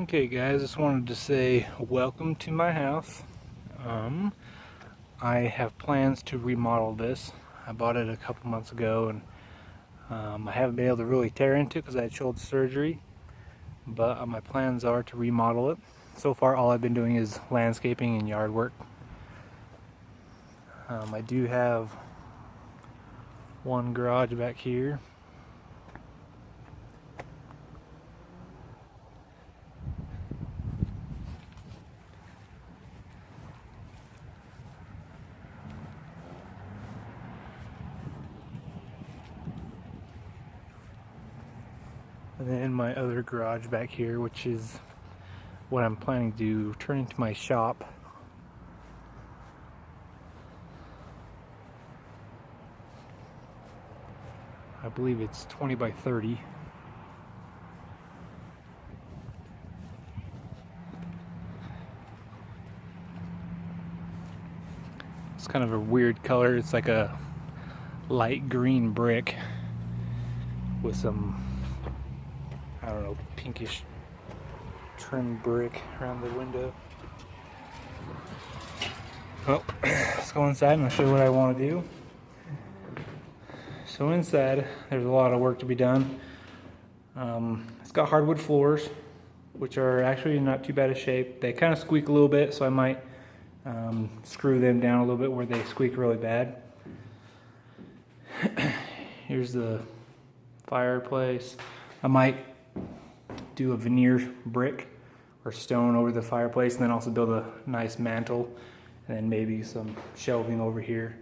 Okay guys, just wanted to say welcome to my house. I have plans to remodel this. I bought it a couple months ago and I haven't been able to really tear into it because I had shoulder surgery, but my plans are to remodel it. So far all I've been doing is landscaping and yard work. I do have one garage back here. And then my other garage back here, which is what I'm planning to turn into my shop. I believe it's 20 by 30. It's kind of a weird color. It's like a light green brick with some, I don't know, pinkish trim brick around the window. Well, let's go inside and I'll show you what I want to do. So inside, there's a lot of work to be done. It's got hardwood floors, which are actually not too bad a shape. They kind of squeak a little bit, so I might screw them down a little bit where they squeak really bad. Here's the fireplace. I might do a veneer brick or stone over the fireplace and then also build a nice mantle and then maybe some shelving over here.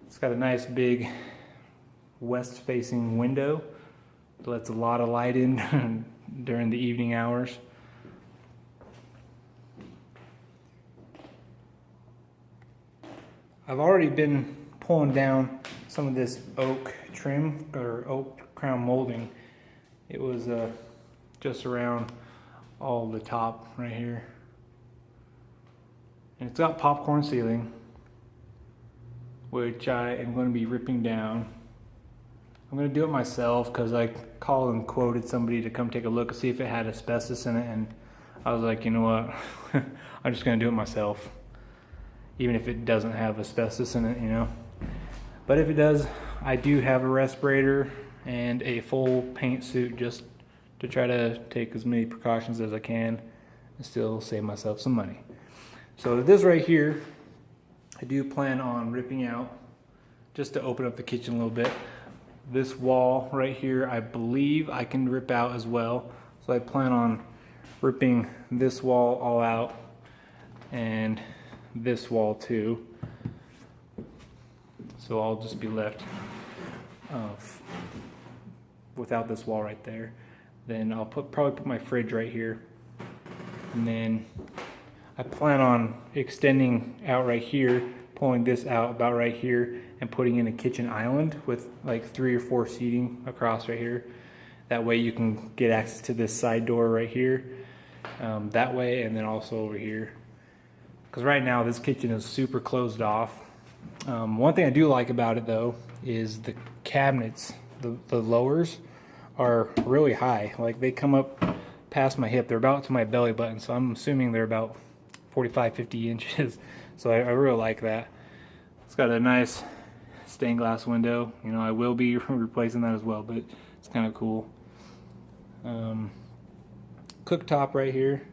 It's got a nice big west facing window that lets a lot of light in during the evening hours. I've already been pulling down some of this oak trim or oak crown molding. It was just around all the top right here. And it's got popcorn ceiling, which I am going to be ripping down. I'm going to do it myself because I called and quoted somebody to come take a look and see if it had asbestos in it, and I was like, you know what, I'm just going to do it myself, even if it doesn't have asbestos in it, you know. But if it does, I do have a respirator and a full paint suit just to try to take as many precautions as I can and still save myself some money. So this right here, I do plan on ripping out just to open up the kitchen a little bit. This wall right here, I believe I can rip out as well. So I plan on ripping this wall all out and this wall too. So I'll just be left without this wall right there. Then I'll probably put my fridge right here. And then I plan on extending out right here, pulling this out about right here, and putting in a kitchen island with like 3 or 4 seating across right here. That way you can get access to this side door right here, that way, and then also over here. Because right now this kitchen is super closed off. One thing I do like about it though is the cabinets, the lowers are really high. Like they come up past my hip. They're about to my belly button, so I'm assuming they're about 45-50 inches. So I really like that. It's got a nice stained glass window. You know, I will be replacing that as well, but it's kind of cool. Cooktop right here.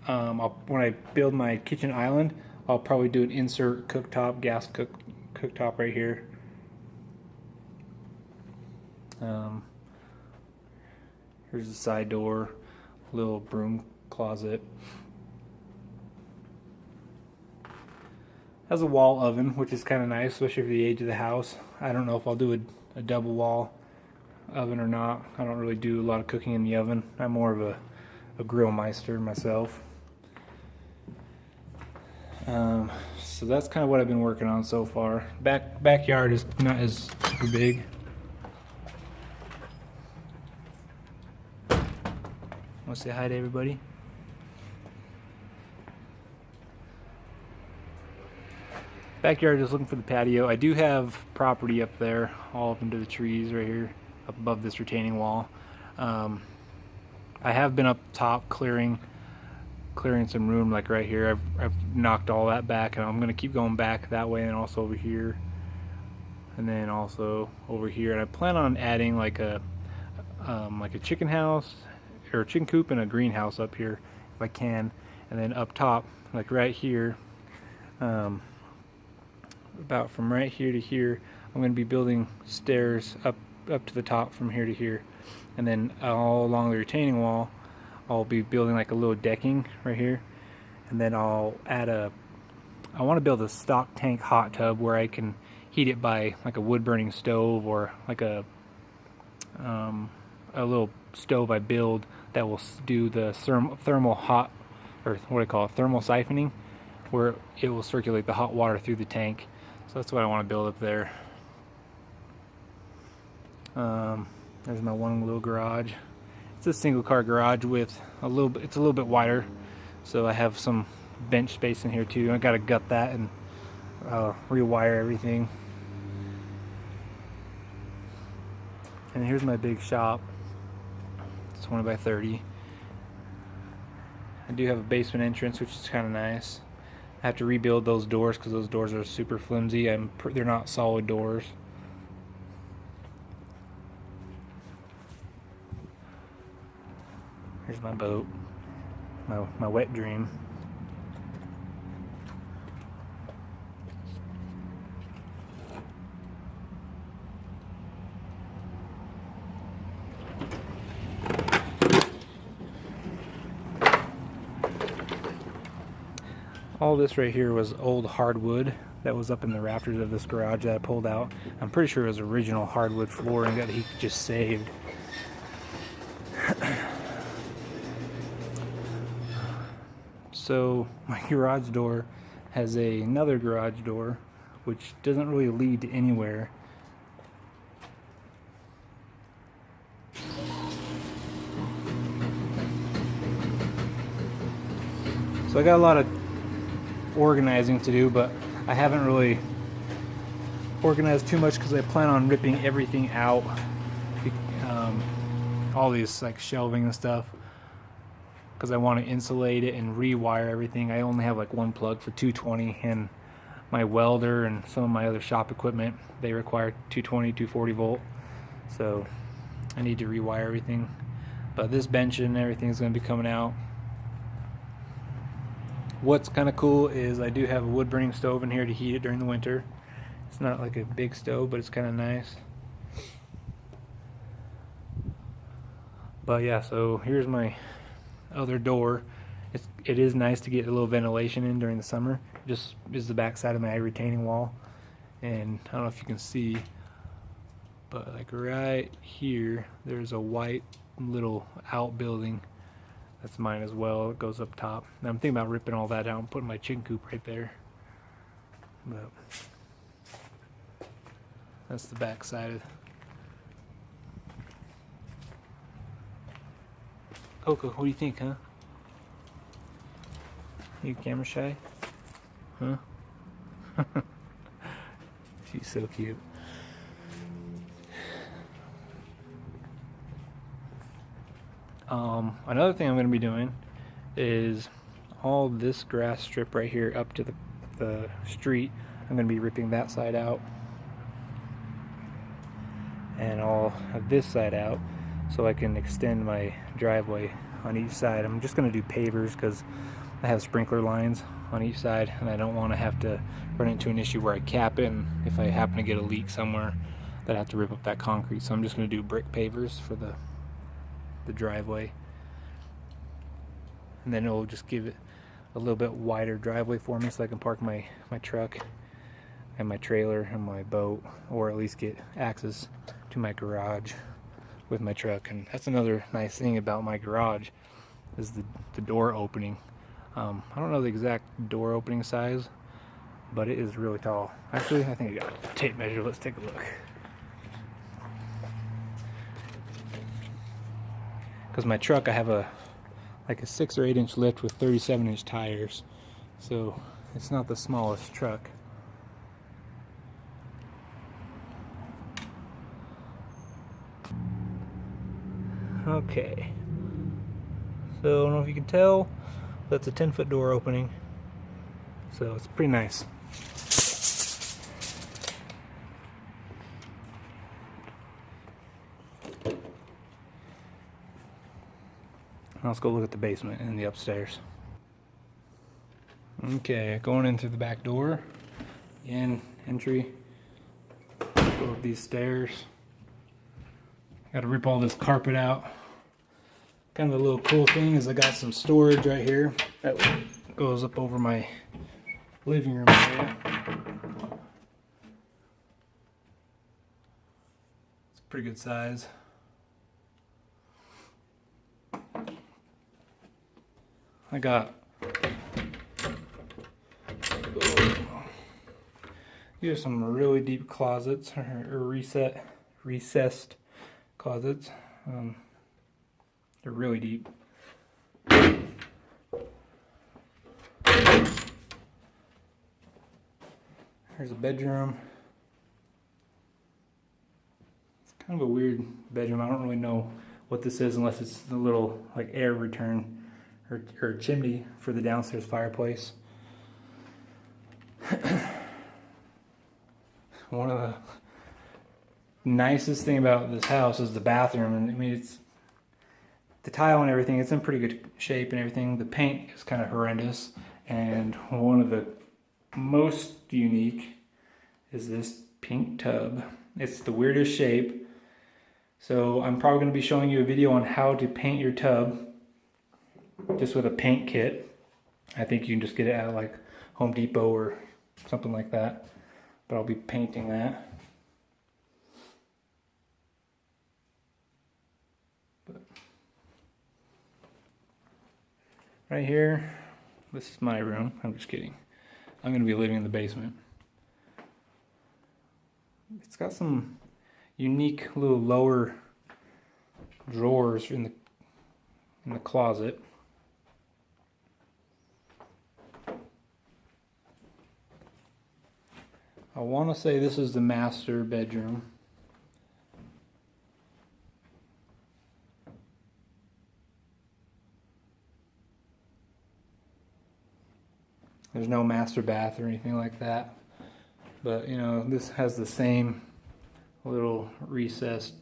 When I build my kitchen island, I'll probably do an insert cooktop, gas cooktop right here. Here's the side door, little broom closet. Has a wall oven, which is kind of nice, especially for the age of the house. I don't know if I'll do a double wall oven or not. I don't really do a lot of cooking in the oven. I'm more of a grill meister myself. So that's kind of what I've been working on so far. Backyard is not as super big. Want to say hi to everybody? Backyard, just looking for the patio. I do have property up there, all up into the trees right here, up above this retaining wall. I have been up top clearing some room, like right here. I've knocked all that back, and I'm gonna keep going back that way, and also over here, and then also over here. And I plan on adding like a chicken house or a chicken coop and a greenhouse up here if I can, and then up top, like right here, about from right here to here, I'm going to be building stairs up to the top from here to here, and then all along the retaining wall I'll be building like a little decking right here, and then I'll add I want to build a stock tank hot tub where I can heat it by like a wood burning stove, or like a little stove I build that will do the thermal hot, or what I call it, thermal siphoning, where it will circulate the hot water through the tank. So that's what I want to build up there. There's my one little garage. It's a single car garage with it's a little bit wider, so I have some bench space in here too. I gotta gut that and rewire everything. And here's my big shop. It's 20 by 30. I do have a basement entrance, which is kind of nice. I have to rebuild those doors because those doors are super flimsy and they're not solid doors. Here's my boat, my wet dream. All this right here was old hardwood that was up in the rafters of this garage that I pulled out. I'm pretty sure it was original hardwood flooring that he just saved. So my garage door has another garage door which doesn't really lead to anywhere. So I got a lot of organizing to do, but I haven't really organized too much because I plan on ripping everything out, all these like shelving and stuff, because I want to insulate it and rewire everything. I only have like one plug for 220, and my welder and some of my other shop equipment, they require 220, 240 volt, so I need to rewire everything. But this bench and everything is going to be coming out. What's kind of cool is I do have a wood burning stove in here to heat it during the winter. It's not like a big stove, but it's kind of nice. But yeah, so here's my other door. It is nice to get a little ventilation in during the summer. Just is the back side of my retaining wall, and I don't know if you can see, but like right here there's a white little outbuilding. That's mine as well. It goes up top. Now I'm thinking about ripping all that out and putting my chicken coop right there. But that's the back side. Coco, what do you think, huh? You camera shy? Huh? She's so cute. Another thing I'm going to be doing is all this grass strip right here up to the street. I'm going to be ripping that side out and all of this side out so I can extend my driveway on each side. I'm just going to do pavers because I have sprinkler lines on each side, and I don't want to have to run into an issue where I cap it, and if I happen to get a leak somewhere, that I have to rip up that concrete. So I'm just going to do brick pavers for the driveway, and then it'll just give it a little bit wider driveway for me so I can park my truck and my trailer and my boat, or at least get access to my garage with my truck. And that's another nice thing about my garage is the door opening. I don't know the exact door opening size, but it is really tall. Actually, I think I got a tape measure. Let's take a look. Because my truck, I have like a 6 or 8 inch lift with 37-inch tires, so it's not the smallest truck. Okay, So I don't know if you can tell, that's a 10-foot door opening. So it's pretty nice. Now let's go look at the basement and the upstairs. Okay, going in through the back door. Again, entry. Go up these stairs. Gotta rip all this carpet out. Kind of a little cool thing is I got some storage right here that goes up over my living room area. It's a pretty good size. I got here's some really deep closets or recessed closets. They're really deep. Here's a bedroom. It's kind of a weird bedroom. I don't really know what this is unless it's the little like air return or chimney for the downstairs fireplace. One of the nicest thing about this house is the bathroom, and I mean it's the tile and everything. It's in pretty good shape and everything. The paint is kind of horrendous, and one of the most unique is this pink tub. It's the weirdest shape. So I'm probably going to be showing you a video on how to paint your tub just with a paint kit. I think you can just get it at like Home Depot or something like that. But I'll be painting that. But right here, this is my room. I'm just kidding. I'm going to be living in the basement. It's got some unique little lower drawers in the closet. I want to say this is the master bedroom. There's no master bath or anything like that. But, you know, this has the same little recessed,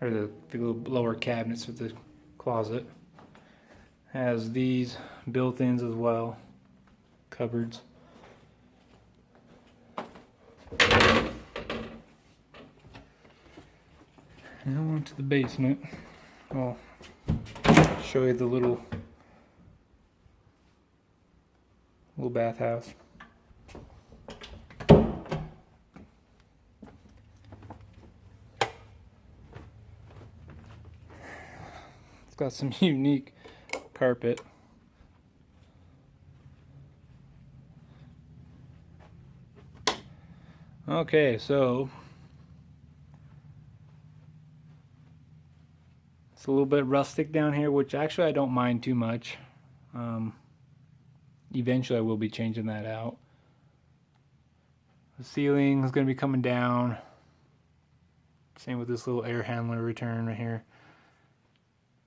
or the little lower cabinets with the closet. Has these built-ins as well, cupboards. Now on to the basement. I'll show you the little bathhouse. It's got some unique carpet. Okay, so it's a little bit rustic down here, which actually I don't mind too much. Eventually I will be changing that out. The ceiling is going to be coming down. Same with this little air handler return right here.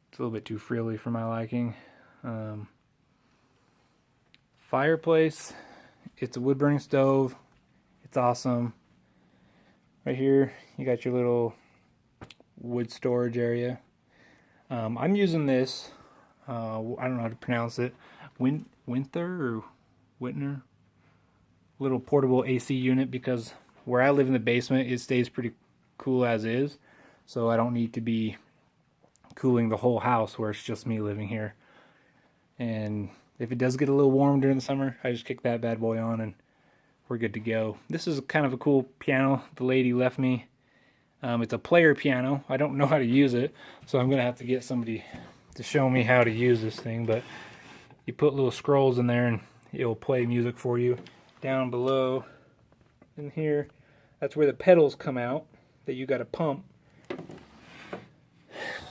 It's a little bit too frilly for my liking. Fireplace. It's a wood burning stove. It's awesome. Right here you got your little wood storage area. I'm using this. I don't know how to pronounce it. Winther. Little portable AC unit, because where I live in the basement, it stays pretty cool as is. So I don't need to be cooling the whole house where it's just me living here. And if it does get a little warm during the summer, I just kick that bad boy on and we're good to go. This is kind of a cool piano the lady left me. It's a player piano. I don't know how to use it, so I'm gonna have to get somebody to show me how to use this thing. But you put little scrolls in there and it'll play music for you. Down below in here, that's where the pedals come out that you gotta pump.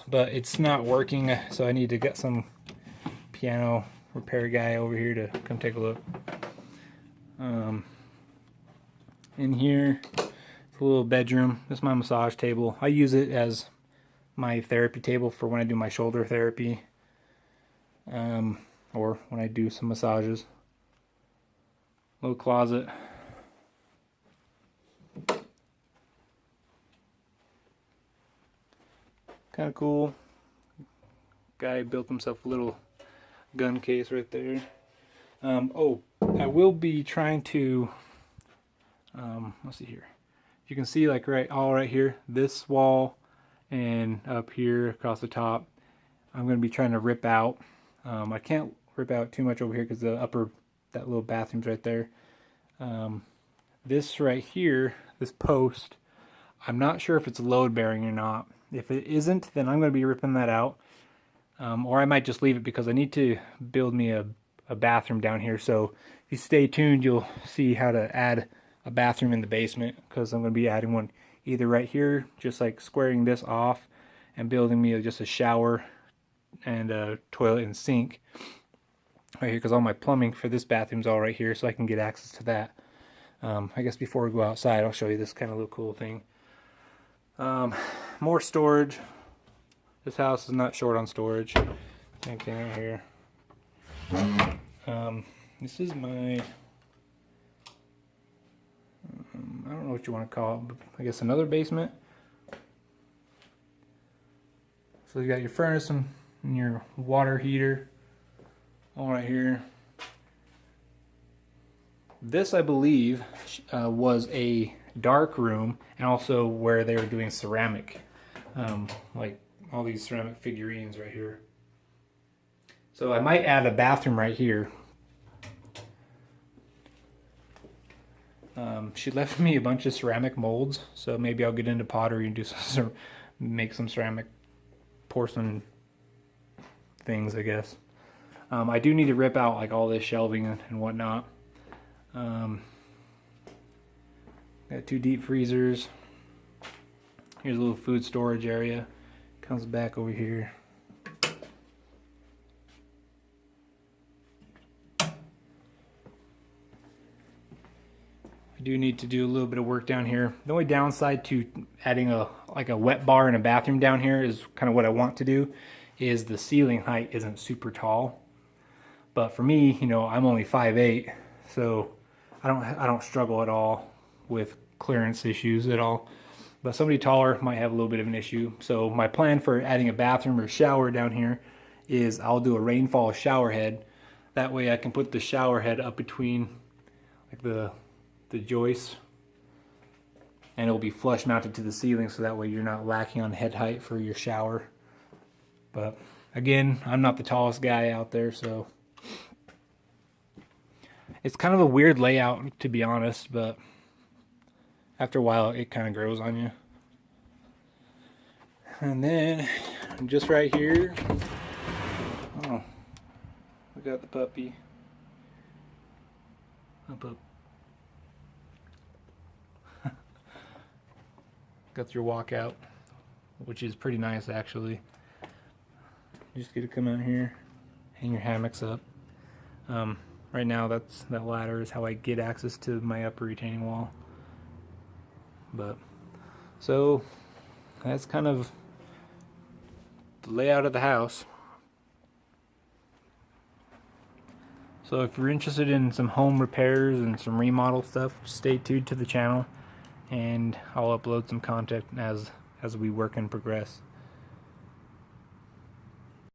But it's not working, so I need to get some piano repair guy over here to come take a look. In here, it's a little bedroom. This is my massage table. I use it as my therapy table for when I do my shoulder therapy. or when I do some massages. Little closet. Kind of cool. Guy built himself a little gun case right there. Oh, I will be trying to, let's see here. You can see like right here, this wall and up here across the top, I'm going to be trying to rip out. I can't rip out too much over here because that little bathroom's right there. This right here, this post, I'm not sure if it's load bearing or not. If it isn't, then I'm going to be ripping that out. Or I might just leave it because I need to build me a bathroom down here. So if you stay tuned, you'll see how to add a bathroom in the basement, because I'm going to be adding one either right here, just like squaring this off and building me just a shower and a toilet and sink right here, because all my plumbing for this bathroom's all right here, so I can get access to that. I guess before we go outside, I'll show you this kind of little cool thing. More storage. This house is not short on storage. Same thing right here. This is my, I don't know what you want to call it, but I guess another basement. So you got your furnace and your water heater all right here. This, I believe, was a dark room, and also where they were doing ceramic, like all these ceramic figurines right here. So I might add a bathroom right here. She left me a bunch of ceramic molds, so maybe I'll get into pottery and do make some ceramic porcelain things, I guess. I do need to rip out like all this shelving and whatnot. Got 2 deep freezers. Here's a little food storage area. Comes back over here. I do need to do a little bit of work down here. The only downside to adding a wet bar and a bathroom down here is kind of what I want to do, is the ceiling height isn't super tall. But for me, you know, I'm only 5'8", so I don't struggle at all with clearance issues at all. But somebody taller might have a little bit of an issue. So my plan for adding a bathroom or shower down here is I'll do a rainfall shower head. That way I can put the shower head up between like the joists, and it'll be flush mounted to the ceiling, so that way you're not lacking on head height for your shower. But again, I'm not the tallest guy out there, so it's kind of a weird layout, to be honest, but after a while it kind of grows on you. And then just right here, oh, we got the puppy up. Got your walkout, which is pretty nice actually. You just get to come out here, hang your hammocks up. Right now that ladder is how I get access to my upper retaining wall. But so that's kind of the layout of the house. So if you're interested in some home repairs and some remodel stuff, stay tuned to the channel, and I'll upload some content as we work and progress.